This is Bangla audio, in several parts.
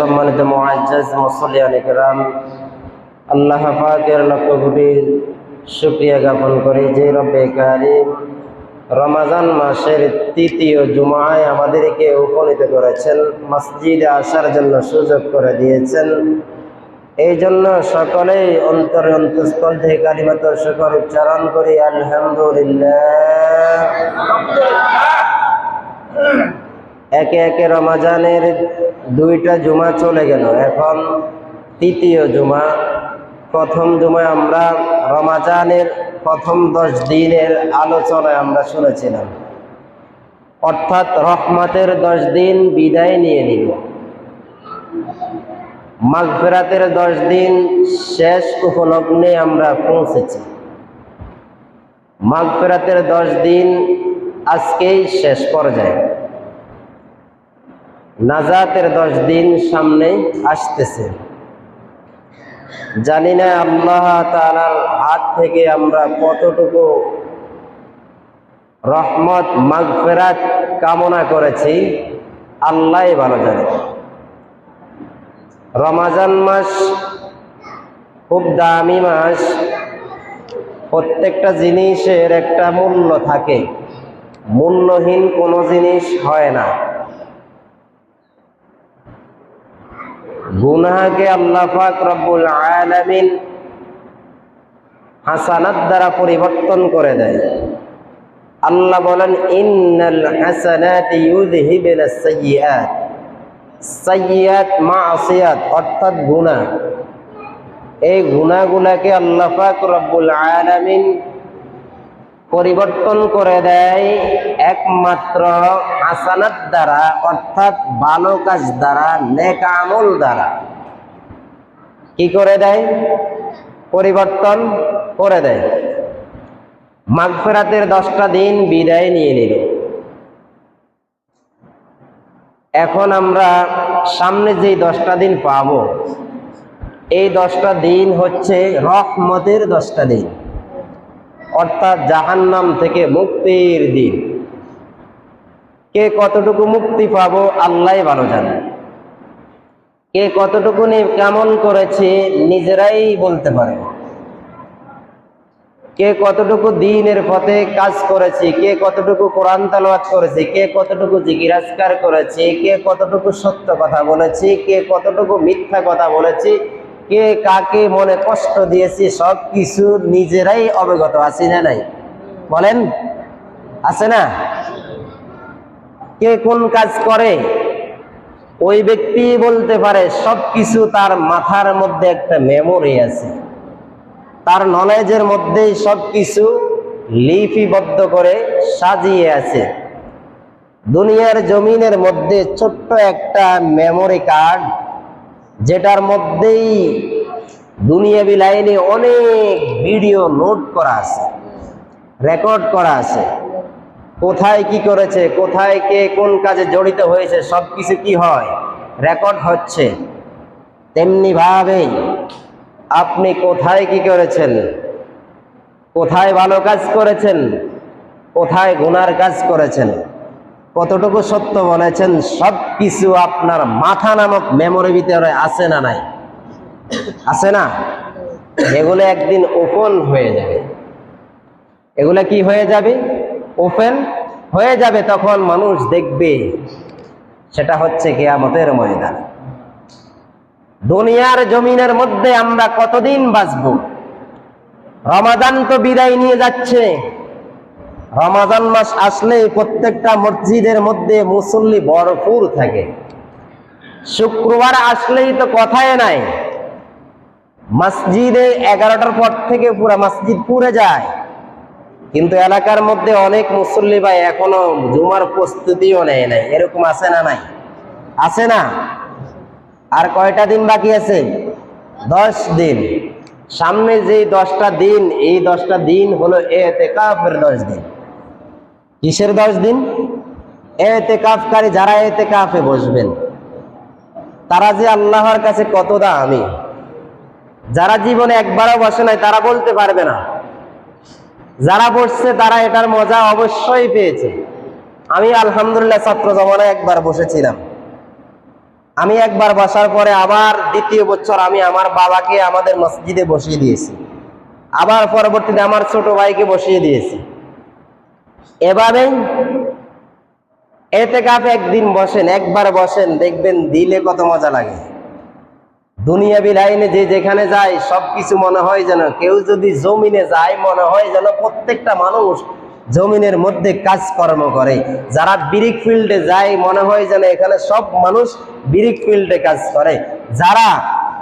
সম্মানিত মুআজ্জাজ মুসল্লিয়ান কিরাম, আল্লাহ পাকের লক্ষ কোটি শুকরিয়া জ্ঞাপন করি যে রব্বে কারীম রমাজান মাসের তৃতীয় জুমায় আমাদেরকে উপনীত করেছেন, মসজিদে আসার জন্য সুযোগ করে দিয়েছেন। এই জন্য সকলেই অন্তরে অন্তঃস্থল থেকে কালিমাতুল শুকর উচ্চারণ করি, আলহামদুলিল্লাহ। একে একে রমাজানের দুইটা জুমা চলে গেল, এখন তৃতীয় জুমা। প্রথম জুমায় আমরা রমাজানের প্রথম 10 দিনের আলোচনায় আমরা শুনেছিলাম, অর্থাৎ রহমতের 10 দিন বিদায় নিয়ে নিল, মাগফিরাতের 10 দিন শেষ উপলগ্নে আমরা পৌঁছেছি। মাগফিরাতের 10 দিন আজকেই শেষ পর্যায়ে, নাজাতের 10 দিন সামনে আসতেছে। জানি না আল্লাহ তাআলার হাত থেকে আমরা কতটুকু রহমত মাগফিরাত কামনা করেছি, আল্লাহই ভালো জানে। রমাজান মাস খুব দামি মাস, প্রত্যেকটা জিনিসের একটা মূল্য থাকে, মূল্যহীন কোনো জিনিস হয় না। গুনাহকে আল্লাহ পাক রব্বুল আলামিন হাসানাত দ্বারা পরিবর্তন করে দেয়। আল্লাহ বলেন, ইন্নাল হাসানাতি ইউযহিবুনাস সাইয়্যাত। সাইয়্যাত মাসিয়াত অর্থাৎ গুনাহ, এই গুনাহগুলোকে আল্লাহ পাক রব্বুল আলামিন পরিবর্তন করে দেয় একমাত্র হাসানাত দ্বারা, অর্থাৎ ভালো কাজ দ্বারা, নেক আমল দ্বারা। কি করে দেয়? পরিবর্তন করে দেয়। মাগফিরাতের 10টা দিন বিদায় নিয়ে নিল, এখন আমরা সামনে যেই 10টা দিন পাবো, এই 10টা দিন হচ্ছে রহমতের 10টা দিন, অর্থাৎ জাহান্নাম থেকে মুক্তির দিন। কে কতটুকু মুক্তি পাবো আল্লাহই ভালো জানে। কে কতটুকু কেমন করেছে নিজেরাই বলতে পারে। কে কতটুকু দ্বীনের পথে কাজ করেছে, কে কতটুকু কোরআন তেলাওয়াত করেছে, কে কতটুকু জিকির আজকার করেছে, কে কতটুকু সত্য কথা বলেছে, কে কতটুকু মিথ্যা কথা বলেছে, কে কাকে মনে কষ্ট দিয়েছে, সব কিছু নিজেরাই অবগত আছি না নাই? বলেন, আছে না? কে কোন কাজ করে ওই ব্যক্তি বলতে পারে। সব কিছু তার মাথার মধ্যে একটা মেমোরি আছে, তার নলেজের মধ্যেই সব কিছু লিপিবদ্ধ করে সাজিয়ে আছে। দুনিয়ার জমিনের মধ্যে ছোট্ট একটা মেমোরি কার্ড, যেটার মধ্যেই দুনিয়াবি লাইনে অনেক ভিডিও নোট করা আছে, রেকর্ড করা আছে। কোথায় কি করেছে, কোথায় কে কোন কাজে জড়িত হয়েছে, সব কিছু কি হয়, রেকর্ড হচ্ছে। তেমনি ভাবে আপনি কোথায় কি করেছেন, কোথায় ভালো কাজ করেছেন, কোথায় গুনার কাজ করেছেন, কতটুকু সত্য বলেছেন, সব কিছু আপনার মাথা নামক মেমোরির ভিতরে আছে না নাই? আছে না? এগুলো একদিন ওপেন হয়ে যাবে। এগুলো কি হয়ে যাবে? ওপেন হয়ে যাবে। তখন মানুষ দেখবে, সেটা হচ্ছে কিয়ামতের ময়দান। দুনিয়ার জমিনের মধ্যে আমরা কতদিন বাঁচবো? রমাজান তো বিদায় নিয়ে যাচ্ছে। রমাজান মাস আসলেই প্রত্যেকটা মসজিদের মধ্যে মুসল্লি ভরপুর থাকে। শুক্রবার আসলেই তো কথাই নাই, মসজিদে 11টার পর থেকে পুরা মসজিদ পুরে যায়। কিন্তু এলাকার মধ্যে অনেক মুসল্লি ভাই এখনো জুমার প্রস্তুতিও নেয় নাই। এরকম আছে না নাই? আছে না? আর কয়টা দিন বাকি আছে? 10 দিন। সামনে যে 10টা দিন, এই 10টা দিন হলো ইতিকাফের 10 দিন। কিসের 10 দিন? ইতিকাফকারী যারা ইতিকাফে বসবেন, তারা যে আল্লাহর কাছে কত দামি। যারা জীবনে একবারও বসে নাই তারা বলতে পারবে না। যারা বসছে তারা এটার মজা অবশ্যই পেয়েছে। আমি আলহামদুলিল্লাহ ছাত্র জমানায় একবার বসেছিলাম। আমি একবার বসার পরে আবার দ্বিতীয় বছর আমি আমার বাবাকে আমাদের মসজিদে বসিয়ে দিয়েছি, আবার পরবর্তীতে আমার ছোট ভাইকে বসিয়ে দিয়েছি। এভাবে এতেকাফে একদিন বসেন, একবার বসেন, দেখবেন দিলে কত মজা লাগে। দুনিয়াবি লাইনে যে যেখানে যায় সবকিছু মনে হয় যেন, কেউ যদি জমিনে যায় মনে হয় যেন প্রত্যেকটা মানুষ জমিনের মধ্যে কাজকর্ম করে। যারা ব্রিক ফিল্ডে যায় মনে হয় যেন এখানে সব মানুষ ব্রিক ফিল্ডে কাজ করে। যারা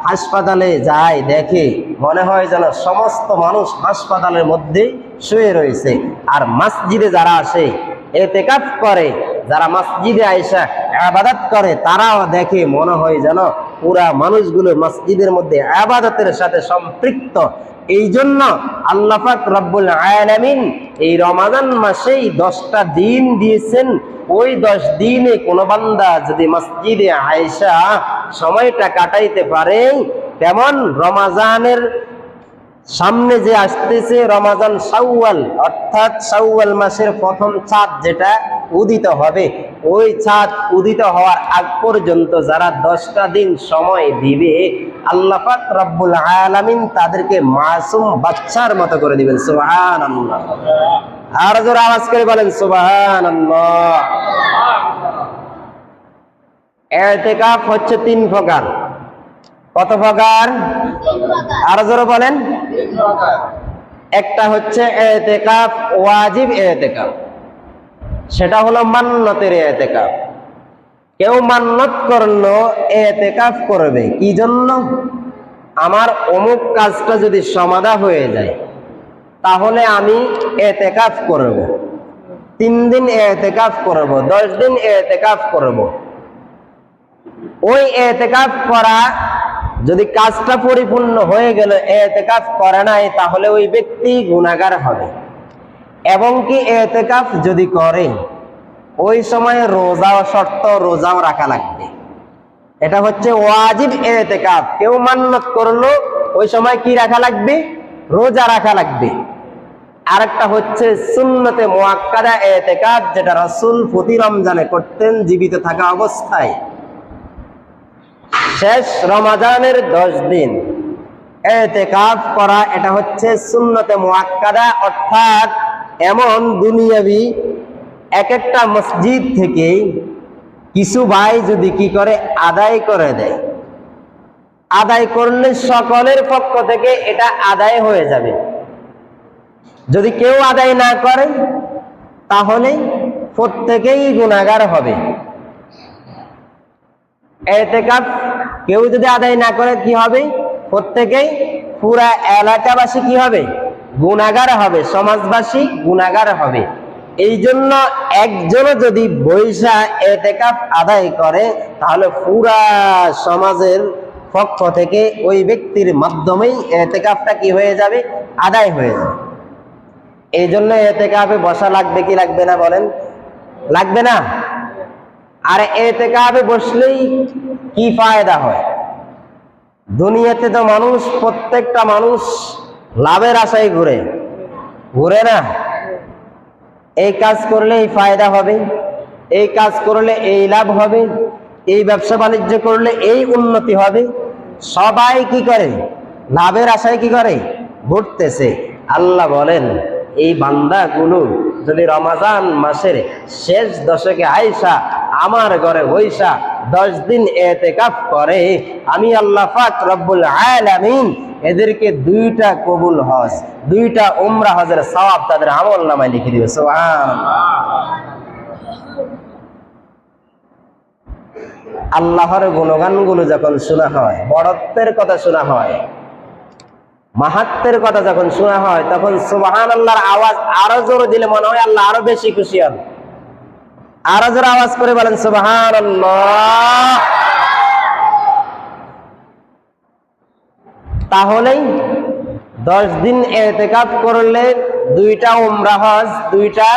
হাসপাতালে যায় দেখে মনে হয় যেন সমস্ত মানুষ হাসপাতালের মধ্যে শুয়ে রয়েছে। আর মসজিদে যারা আসে এতেকাফ করে, যারা মসজিদে আয়েশা ইবাদত করে, তারাও দেখে মনে হয় যেন পুরা মানুষগুলো মসজিদের মধ্যে ইবাদতের সাথে সম্পৃক্ত। এই জন্য আল্লাহ পাক রব্বুল আলামিন এই রমাদান মাসেই 10টা দিন দিয়েছেন। ওই 10 দিনে কোন বান্দা যদি মসজিদে আয়েশা সময়টা কাটাইতে পারে, তেমন রমাজানের সামনে যে আসতেছে রমাজান শাওয়াল, অর্থাৎ শাওয়াল মাসের প্রথম চাঁদ যেটা উদিত হবে, ওই চাঁদ উদিত হওয়ার আগ পর্যন্ত যারা 10টা দিন সময় দিবে, আল্লাহ পাক রব্বুল আলামিন তাদেরকে মাসুম বাচ্চার মতো করে দিবেন। সুবহানাল্লাহ। আর জোরে আওয়াজ করে বলেন সুবহানাল্লাহ। ইতিকাফ হচ্ছে 3 প্রকার। কত প্রকার? আর জোরে বলেন। একটা হচ্ছে ইতিকাফ ওয়াজিব ইতিকাফ, সেটা হলো মান্নতের ইতিকাফ। কেউ মান্নত করলো ইতিকাফ করবে, কি জন্য? আমার অমুক কাজটা যদি সমাধা হয়ে যায় তাহলে আমি ইতিকাফ করব, 3 দিন ইতিকাফ করব, 10 দিন ইতিকাফ করব। ওই ইতিকাফ করা যদি কাজটা পরিপূর্ণ হয়ে গেল, ইতিকাফ করে নাই, তাহলে ওই ব্যক্তি গুনাহগার হবে। এবং কি ইতিকাফ যদি করে ওই সময় রোজাও শর্ত, রোজাও রাখা লাগবে। এটা হচ্ছে ওয়াজিব ইতিকাফ। কেউ মান্নত করলো ওই সময় কি রাখা লাগবে? রোজা রাখা লাগবে। আরেকটা হচ্ছে সুন্নতে মুআক্কাদা ইতিকাফ, যেটা রাসূল প্রতি রমজানে করতেন জীবিত থাকা অবস্থায়। শেষ রমাদানের 10 দিন ইতিকাফ করা, এটা হচ্ছে সুন্নতে মুআক্কাদা। অর্থাৎ এমন দুনিয়াবি এক একটা মসজিদ থেকে কিছু ভাই যদি কি করে আদায় করে দেয়, আদায় করলে সকলের পক্ষ থেকে এটা আদায় হয়ে যাবে। যদি কেউ আদায় না করে তাহলে প্রত্যেকেই গুনাহগার হবে। ইতিকাফ কেউ যদি আদায় না করে কি হবে? প্রত্যেকেই, পুরা এলাকাবাসী কি হবে? গুনাহগার হবে, সমাজবাসী গুনাহগার হবে। এই জন্য একজনও যদি বৈশা ইতিকাফ আদায় করে তাহলে পুরা সমাজের পক্ষ থেকে ওই ব্যক্তির মাধ্যমেই ইতিকাফটা কি হয়ে যাবে? আদায় হয়ে যাবে। এই জন্য ইতিকাফে বসা লাগবে কি লাগবে না বলেন? লাগবে না? আর ইতিকাফে বসলেই কি ফায়দা হয়? দুনিয়াতে তো মানুষ, প্রত্যেকটা মানুষ লাভের আশায় ঘুরে, ঘুরে না? এই কাজ করলে এই ফায়দা হবে, এই কাজ করলে এই লাভ হবে, এই ব্যবসা বাণিজ্য করলে এই উন্নতি হবে। সবাই কি করে? লাভের আশায় কি করে? ঘুরতেছে। আল্লাহ বলেন এই বান্দাগুলো যদি রমাজান মাসের শেষ দশকে আয়েশা আমার ঘরে বৈশা 10 দিন ইতিকাফ করে, আমি আল্লাহ পাক রব্বুল আলামিন এদেরকে 2টা কবুল হজ, 2টা উমরা হজের সওয়াব তাদের আমল নামায় লিখে দিবে। সুবহানাল্লাহ। আল্লাহর গুণগানগুলো যখন শোনা হয়, বড়ত্বের কথা শোনা হয়, মাহাত্মের কথা যখন শোনা হয়, তখন সুবহানাল্লাহর আওয়াজ আরো জোরে দিলে মনে হয় আল্লাহ আরো বেশি খুশি হন। আরো জোরে আওয়াজ করে বলেন সুবহানাল্লাহ। তাহলেই 10 দিন ইতিকাফ করলে 2টা উমরা হজ, 2টা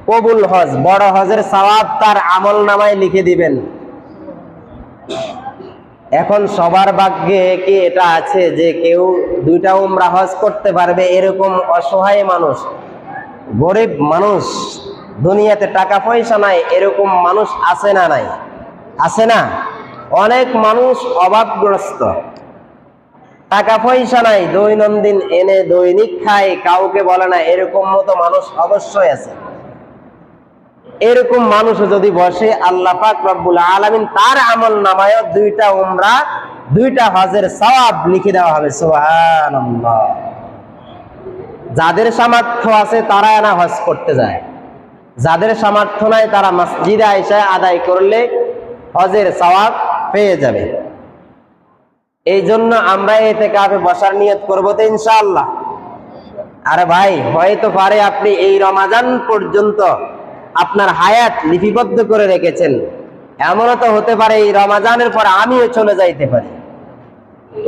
কবুল হজ, বড় হজের সওয়াব তার আমল নামায় লিখে দিবেন। এখন সবার ভাগ্যে কি এটা আছে যে কেউ 2টা উমরা হজ করতে পারবে? এরকম অসহায় মানুষ, গরিব মানুষ, দুনিয়াতে টাকা পয়সা নাই, এরকম মানুষ আছে না? নাই? আছে না? অনেক মানুষ অভাবগ্রস্ত, টাকা পয়সা নাই, দৈনন্দিন এনে দৈনিক খায়, কাউকে বলে না, এরকম মতো মানুষ অবশ্যই আছে। এরকম মানুষ যদি বসে, আল্লাহ পাক রব্বুল আলামিন তার আমল নামায় 2টা উমরা 2টা হজের সওয়াব লিখে দেওয়া হবে। সুবহানাল্লাহ। যাদের সামর্থ্য আছে তারা না হজ করতে যায়, যাদের সামর্থ্য নাই তারা মসজিদে আইসা আদায় করলে হজের সওয়াব পেয়ে যাবে। এই জন্য আমরা ইতিকাফে বসার নিয়ত করবো তো ইনশাআল্লাহ। আরে ভাই, হয়তো পারে আপনি এই রমাজান পর্যন্ত আপনার হায়াত লিপিবদ্ধ করে রেখেছেন, এমনও তো হতে পারে এই রমাজানের পর আমিও চলে যাইতে পারি,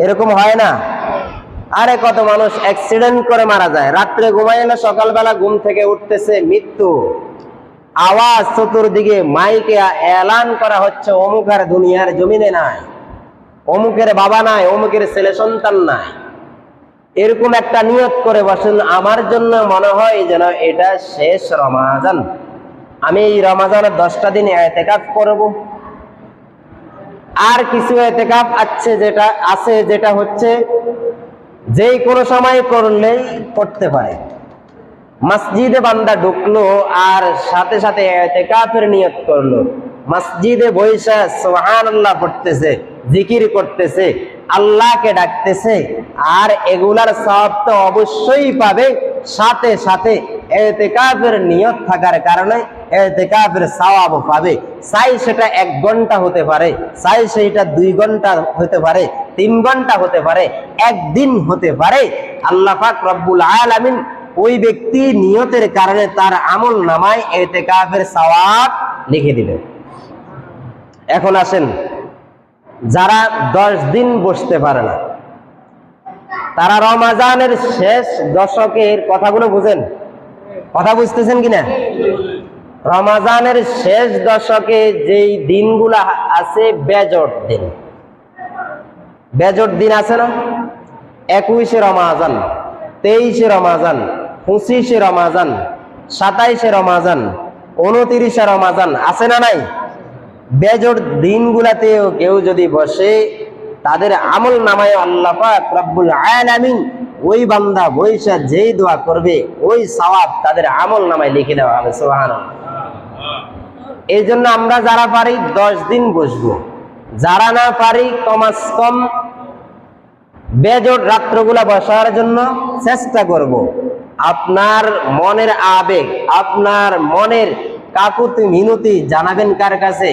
এরকম হয় না? আরে কত মানুষ অ্যাক্সিডেন্ট করে মারা যায়, রাত্রে ঘুমায় না, সকালবেলা ঘুম থেকে উঠতেছে মৃত্যু, আওয়াজ চতুর্দিকে, মাইকে এলান করা হচ্ছে অমুক আর দুনিয়ার জমিনে নাই, অমুকের বাবা নাই, অমুকের ছেলে সন্তান নাই। এরকম একটা নিয়ত করে বসেন, আমার জন্য মনে হয় যেন এটা শেষ রমাজান, আমি এই রমাজানের 10টা দিন ইতিকাফ করব। আর কিছু ইতিকাফ আছে যেটা হচ্ছে যেই কোনো সময় করলেই করতে পারে। মসজিদে বান্দা ঢুকলো আর সাথে সাথে ইতিকাফের নিয়ত করলো, মসজিদে বৈশা সুবহানাল্লাহ পড়তেছে, জিকির করতেছে, আল্লাহকে ডাকতেছে, আর এগুলার সওয়াব তো অবশ্যই পাবে। সাথে সাথে ইতিকাফের নিয়ত থাকার কারণে ইতিকাফের সওয়াবও পাবে। চাই সেটা 1 ঘন্টা হতে পারে, চাই সেটা 2 ঘন্টা হতে পারে, 3 ঘন্টা হতে পারে, 1 দিন হতে পারে। আল্লাহ পাক রব্বুল আলামিন ওই ব্যক্তি নিয়তের কারণে তার আমল নামায় ইতিকাফের সওয়াব লিখে দিবেন। এখন আসেন, যারা 10 দিন বসতে পারে না, তারা রমাজানের শেষ দশকের কথাগুলো বুঝেন, কথা বুঝতেছেন কিনা? রমাজানের শেষ দশকে যেই দিনগুলা আছে, বেজোট দিন, বেজোট দিন আছে না? 21শে রমাজান, 23শে রমাজান, 25শে রমাজান, 27শে রমাজান, 29শে রমাজান, আছে না নাই? বেজোট দিনগুলাতেও কেউ যদি বসে, তাদের আমল নামায় আল্লাহ পাক রব্বুল আলামিন ওই বান্দা বৈশা যেই দোয়া করবে ওই সওয়াব তাদের আমল নামায় লিখে দেওয়া হবে। সুবহানাল্লাহ। এই জন্য আমরা যারা পারি 10 দিন বসবো, যারা না পারি কমাস কম বেজোট রাত্রগুলা বসার জন্য চেষ্টা করব। আপনার মনের আবেগ, আপনার মনের কাকুতি মিনতি জানাবেন কার কাছে?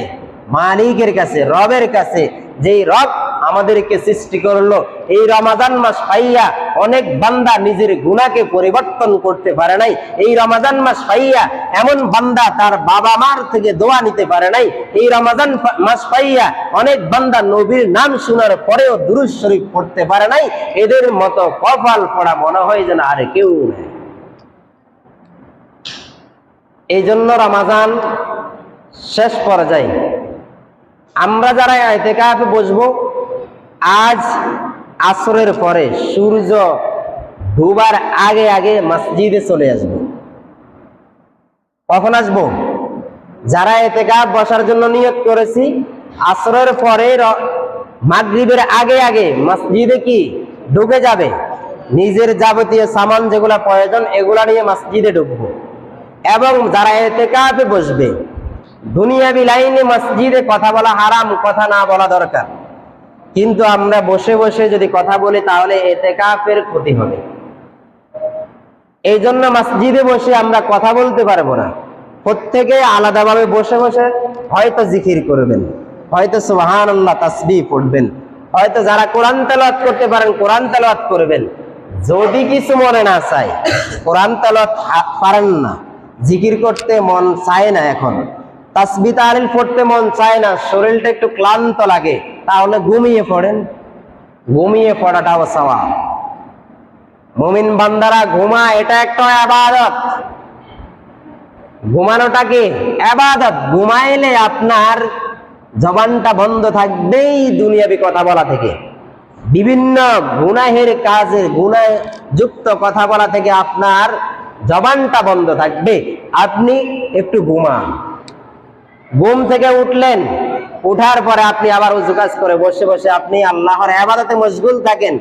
মালিকের কাছে, রবের কাছে। যেই রব আমাদেরকে সৃষ্টি করলো, এই রমাজান মাস পাইয়া অনেক বান্দা নিজের গুনাহকে পরিবর্তন করতে পারে নাই। এই রমাজান মাস পাইয়া এমন বান্দা তার বাবা মার থেকে দোয়া নিতে পারে নাই। এই রমাজান মাস পাইয়া অনেক বান্দা নবীর নাম শোনার পরেও দুরূদ শরীফ পড়তে পারে নাই। এদের মতো কপাল পড়া মনে হয় যেন আর কেউ নেই। এই জন্য রমাজান শেষ পর্যায়ে আমরা যারা ইতিকাফে বসবো, আজ আসরের পরে সূর্য ডুবার আগে আগে মসজিদে চলে আসবো। কখন আসবো? যারা ইতিকাফ বসার জন্য নিয়ত করেছি, আসরের পরে মাগরিবের আগে আগে মসজিদে কি ঢুকে যাবে, নিজের যাবতীয় সামান যেগুলা প্রয়োজন এগুলা নিয়ে মসজিদে ঢুকবো। এবং যারা ইতিকাফে বসবে, দুনিয়াবি লাইনে মসজিদে কথা বলা হারাম, কথা না বলা দরকার, কিন্তু আমরা বসে বসে যদি কথা বলি তাহলে ইতিকাফের ক্ষতি হবে। এই জন্য মসজিদে বসে আমরা কথা বলতে পারবো না। প্রত্যেকে আলাদাভাবে বসে বসে হয়তো জিকির করবেন, হয়তো সুবহানাল্লাহ তাসবিহ পড়বেন, হয়তো যারা কোরআন তেলাওয়াত করতে পারেন কোরআন তেলাওয়াত করবেন। যদি কিছু মনে না চায়, কোরআন তেলাওয়াত পারেন না, জিকির করতে মন চায় না, এখন তাসবিহ তাহলিল পড়তে মন চায় না, শরীরটা একটু ক্লান্ত লাগে, তাহলে ঘুমিয়ে পড়েন। ঘুমিয়ে পড়াটাও সওয়াব। মুমিন বান্দারা ঘুমায়, এটা একটা ইবাদত। ঘুমানোটা কি ইবাদত। ঘুমাইলে আপনার জবানটা বন্ধ থাকবেই দুনিয়াবি কথা বলা থেকে, বিভিন্ন গুনাহের কাজের গুনাহযুক্ত কথা বলা থেকে আপনার জবানটা বন্ধ থাকবে। আপনি একটু ঘুমান, ঘুম থেকে উঠলেন, উঠার পরে আপনি আবার উজু কাজ করে বসে বসে আপনি আল্লাহর ইবাদতে মশগুল থাকেন,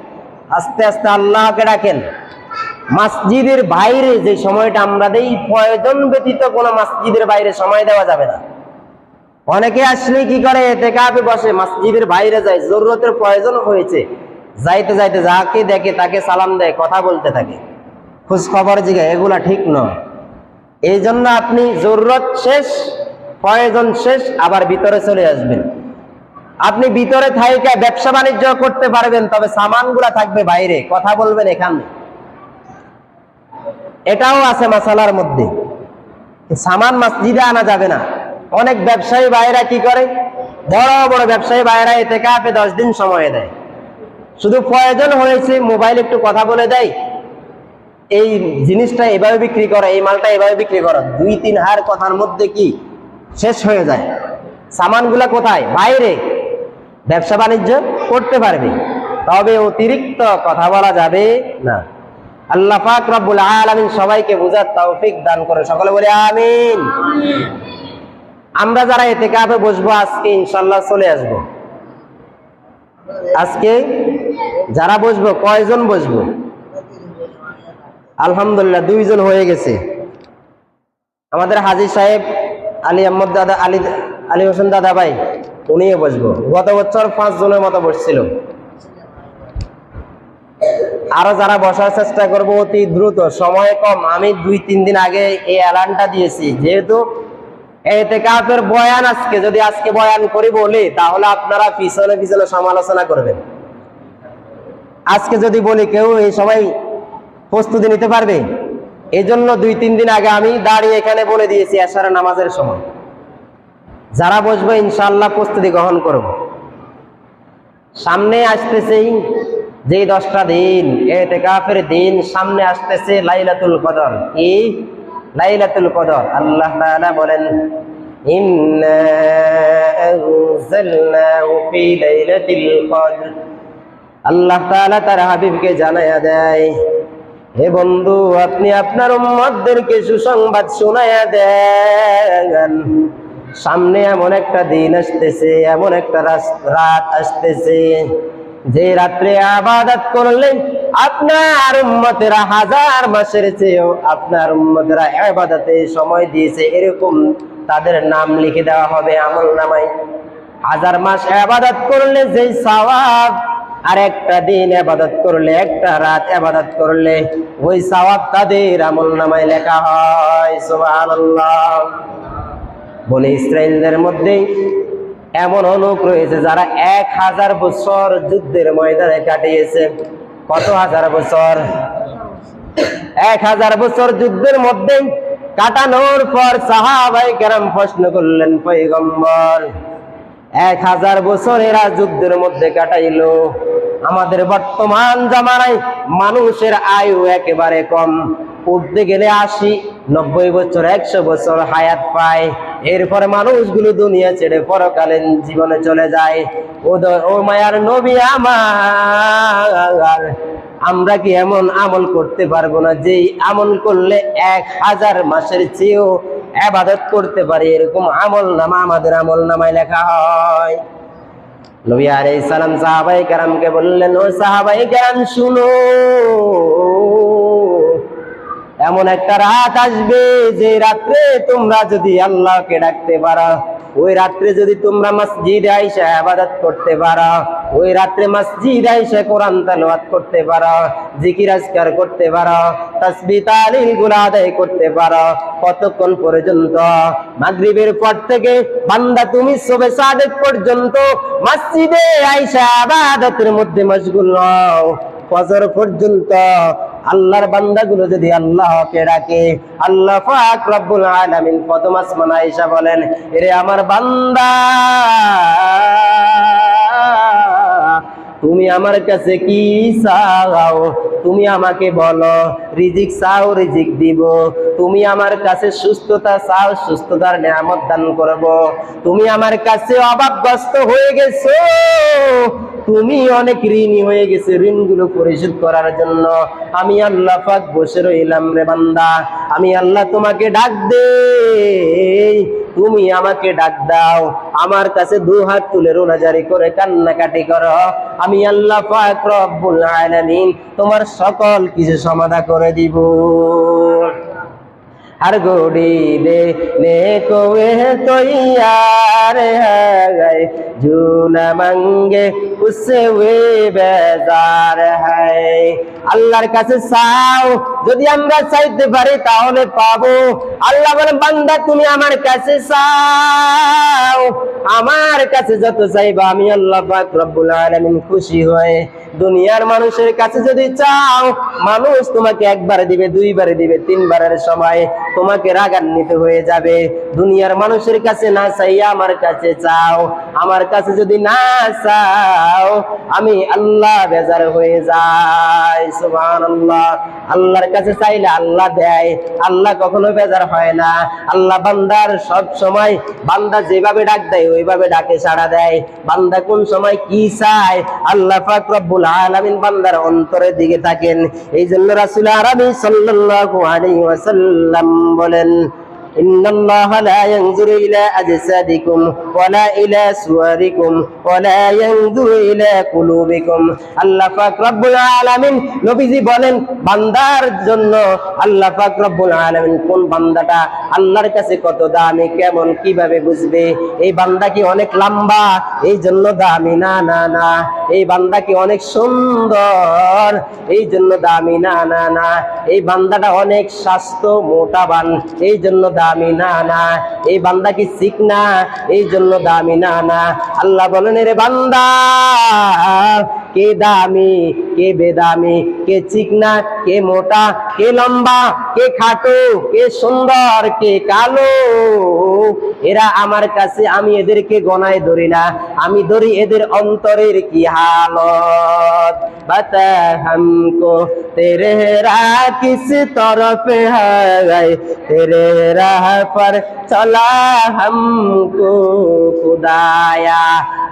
আস্তে আস্তে আল্লাহকে ডাকেন। মসজিদের বাইরে যে সময়টা আমরা দেই, প্রয়োজন ব্যতীত কোনো মসজিদের বাইরে সময় দেওয়া যাবে না। অনেকে আসলে কি করে, এতেকাফে বসে, মসজিদের বাইরে যায়, জরুরতের প্রয়োজন হয়েছে, যাইতে যাইতে যাকে দেখে তাকে সালাম দেয়, কথা বলতে থাকে, খোঁজ খবর জিগায়, এগুলা ঠিক নয়। এই জন্য আপনি জরুরত শেষ, প্রয়োজন শেষ, আবার ভিতরে চলে আসবেন। আপনি ভিতরে থাইকা ব্যবসা বাণিজ্য করতে পারবেন, তবে সামানগুলা থাকবে বাইরে, কথা বলবেন এখানে। এটাও আছে মাসালার মধ্যে, সামান মসজিদে আনা যাবে না। অনেক ব্যবসায়ী ভাইরা কি করে, বড় বড় ব্যবসায়ী ভাইরা ইতিকাফে 10 দিন সময় দেয়, শুধু প্রয়োজন হয়েছে মোবাইল একটু কথা বলে দেয়, এই জিনিসটা এভাবে বিক্রি করো, এই মালটা এভাবে বিক্রি করো, 2-3 হার কথার মধ্যে কি শেষ হয়ে যায়। সামানগুলা কোথায়? বাইরে। ব্যবসা বাণিজ্য করতে পারবে, তবে অতিরিক্ত কথা বলা যাবে না। আল্লাহ পাক রব্বুল আলামিন সবাইকে বুঝার তৌফিক দান করে, সকলে বলে আমিন। আমরা যারা ইতিকাফে বসবো আজকে ইনশাআল্লাহ চলে আসব। আজকে যারা বসবো, কয়জন বসবো? আলহামদুলিল্লাহ 2 জন হয়ে গেছে। আমাদের হাজী সাহেব আলী আহমদ দাদা, আলী হোসেন দাদা ভাই, উনিও বসবো। গত বছর 5 জনের মতো বসছিল। আরো যারা বসার চেষ্টা করবো অতি দ্রুত, সময় কম। আমি 2-3 দিন আগে এই এলানটা দিয়েছি, যেহেতু ইতিকাফের বয়ান আজকে বয়ান করি বলি, তাহলে আপনারা পিছনে পিছনে সমালোচনা করবেন। আজকে যদি বলি, কেউ এই সময় প্রস্তুতি নিতে পারবে? এই জন্য 2-3 দিন আগে আমি দাঁড়িয়ে এখানে বলে দিয়েছি এশারের নামাজের সময় যারা বসবে ইনশাআল্লাহ প্রস্তুতি গ্রহণ করব। সামনে আসতেছে যে 10টা দিন, ইতিকাফের দিন সামনে আসতেছে, লাইলাতুল কদর। কি লাইলাতুল কদর? আল্লাহ তাআলা বলেন, ইন্না আনজালনাহু ফি লাইলাতিল কদর। আল্লাহ তাআলা তার হাবিবকে জানায়া দেয়, হে বন্ধু, আপনি আপনার উম্মতদেরকে সুসংবাদ শোনায়া দেন, সামনে এমন একটা দিন আসতেছে, এমন একটা রাত আসতেছে, যে রাত্রে ইবাদত করলে আপনার উম্মতেরা 1000 মাসের চেয়েও আপনার উম্মতেরা ইবাদতে সময় দিয়েছে, এরকম তাদের নাম লিখে দেওয়া হবে আমলনামায়। 1000 মাস ইবাদত করলে যেই সওয়াব, আর একটা দিন ইবাদত করলে, একটা রাত ইবাদত করলে ওই সওয়াব তাদের আমলনামায় লেখা হয়। সুবহানাল্লাহ। বনি ইসরাইলদের মধ্যে এমন লোক রয়েছে যারা 1000 বছর যুদ্ধের ময়দানে কাটিয়েছে। কত হাজার বছর? 1000 বছর যুদ্ধের মধ্যে কাটানোর পর সাহাবায়ে কেরাম প্রশ্ন করলেন, পয়গম্বর, 1000 বছর এরা যুদ্ধের মধ্যে কাটাইলো, আমাদের বর্তমান জামানায় মানুষের আয়ু একেবারে কম, উঠতে গেলে 80-90 বছর, 100 বছর হায়াত পায়, এরপরে মানুষগুলো দুনিয়া ছেড়ে পরকালীন জীবনে চলে যায়। ও মায়ার নবী আমার, আমরা কি এমন আমল করতে পারবো না যেই আমল করলে 1000 মাসের চেয়েও ইবাদত করতে পারি? এরকম আমলনামা আমাদের আমলনামায় লেখা হয়। নবী আলাইহিস সালাম সাহাবায়ে কেরামকে বললেন, ও সাহাবায়ে কেরাম শুনো, এমন একটা রাত আসবে যে রাত্রে তোমরা যদি আল্লাহকে ডাকতে পারো, ওই রাত্রে যদি তোমরা মসজিদে আইসা ইবাদত করতে পারো, ওই রাত্রে মসজিদে আইসা কোরআন তেলাওয়াত করতে পারো, জিকির আজকার করতে পারো, তাসবিহ তাহলিল গুলো আদায় করতে পারো, কতক্ষণ পর্যন্ত? মাগরিবের পর থেকে বান্দা তুমি সুবহে সাদেক পর্যন্ত মসজিদে আইসা ইবাদতের মধ্যে মশগুল হও, ফজর পর্যন্ত আল্লাহর বান্দাগুলো যদি আল্লাহকে ডাকে, আল্লাহ পাক রব্বুল আলামিন প্রথম আসমানে আয়েশা বলেন, এরে আমার বান্দা, তুমি আমার কাছে কি চাও? তুমি আমাকে বলো, রিজিক চাও, রিজিক দিব। তুমি আমার কাছে সুস্থতা চাও, সুস্থতার নিয়ামত দান করব। তুমি আমার কাছে অভাবগ্রস্ত হয়ে গেছো, তুমি অনেক ঋণী হয়ে গেছে, ঋণগুলো পরিশোধ করার জন্য আমি আল্লাহ পাক বসে রইলাম রে বান্দা। আমি আল্লাহ তোমাকে ডাক দেই, তুমি আমাকে ডাক দাও, আমার কাছে দুই হাত তুলে রোনাজারি করে কান্নাকাটি করো, আমি আল্লাহ পাক রব্বুল আলামিন তোমার সকল কিছু সমাধান করে দিব। हर गोड़ी देने को वह तैयार है, जो न मांगे उससे वे बेजार है। আল্লাহর কাছে চাও, যদি আমরা চাইতে পারি তাহলে পাবো। আল্লাহ বলে বান্দা তুমি আমার কাছে চাও, আমার কাছে যত চাইবা আমি আল্লাহ পাক রব্বুল আলামিন খুশি হয়ে। দুনিয়ার মানুষের কাছে যদি চাও, মানুষ তোমাকে একবার দিবে, দুইবারে দিবে, তিনবারের সময় তোমাকে রাগান্বিত হয়ে যাবে। দুনিয়ার মানুষের কাছে না চাইয়া আমার কাছে চাও, আমার কাছে যদি না চাও আমি আল্লাহ বেজার হয়ে যাই। সুবহানাল্লাহ। আল্লাহর কাছে চাইলে আল্লাহ দেয়, আল্লাহ কখনো বেজার হয় না। আল্লাহ বান্দার সব সময়, বান্দা যেভাবে ডাক দেয় ওইভাবে ডাকে সাড়া দেয়। বান্দা কোন সময় কি চায় আল্লাহ পাক রব্বুল আলামিন বান্দার অন্তরের দিকে থাকেন। এই জন্য রাসূল আরবি সাল্লাল্লাহু আলাইহি ওয়াসাল্লাম বলেন, ইন্নাল্লাহা লা ইয়ানজুরু ইলা আজসাদিকুম ওয়ালা ইলা সুওয়ারিকুম ওয়ালা ইয়ানজুরু ইলা কুলুবিকুম। আল্লাহ পাক রব্বুল আলামিন নবীজি বলেন, বান্দার জন্য আল্লাহ পাক রব্বুল আলামিন কোন বান্দাটা আল্লাহর কাছে কত দামি, কেমন, কিভাবে বুঝবে? এই বান্দা কি অনেক লম্বা এই জন্য দামি? না না না। এই বান্দা কি অনেক সুন্দর এই জন্য দামি? না না না। এই বান্দাটা অনেক স্বাস্থ্য মোটাবান এই জন্য দামি? না না। এই বান্দা কি চিকনা এই জন্য দামি? না না। আল্লাহ বলেন, রে বান্দা, কে দামি কে বেদামি, কে চিকনা কে মোটা, কে লম্বা কে খাটো, কে সুন্দর কে কালো, এরা আমার কাছে, আমি এদেরকে গণায় ধরি না, আমি ধরি এদের অন্তরের কি हालत। बता हमको तेरे राह किस तरफ है, तेरे राह पर चला हमको खुदाया।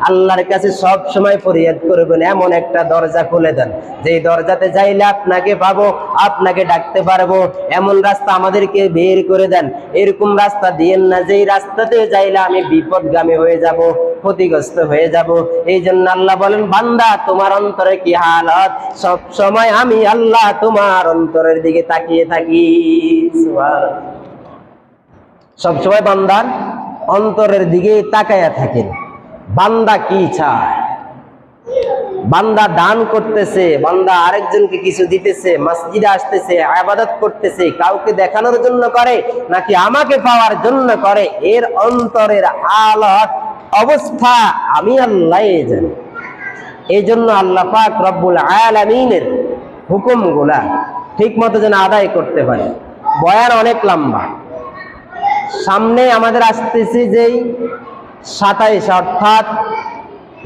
আল্লাহর কাছে সব সময় ফরিয়াদ করবেন, এমন একটা দরজা খুলে দেন যেই দরজাতে যাইলে আপনাকে পাবো, আপনাকে ডাকতে পারবো। এমন রাস্তা আমাদেরকে বের করে দেন। এরকম রাস্তা দিয়েন না যেই রাস্তাতে যাইলে আমি বিপদগামী হয়ে যাব, ক্ষতিগ্রস্ত হয়ে যাব। এই জন্য আল্লাহ বলেন, বান্দা তোমার অন্তরে কি হালত, সব সময় আমি আল্লাহ তোমার অন্তরের দিকে তাকিয়ে থাকি। সব সময় বান্দার অন্তরের দিকে তাকায়া থাকেন। বান্দা কি চায়? বান্দা দান করতেছে, বান্দা আরেকজনকে কিছু দিতেছে, মসজিদে আসতেছে, ইবাদত করতেছে, কাউকে দেখানোর জন্য করে নাকি আমাকে পাওয়ার জন্য করে? এর অন্তরের হালত অবস্থা আমি আল্লাহ জানি। এই জন্য আল্লাহ পাক রব্বুল আলামিনের হুকুমগুলা ঠিক মতো যেন আদায় করতে পারে। বয়ান অনেক লম্বা, সামনে আমাদের আসতেছে যেই 27 অর্থাৎ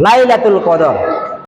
লাইলাতুল কদর।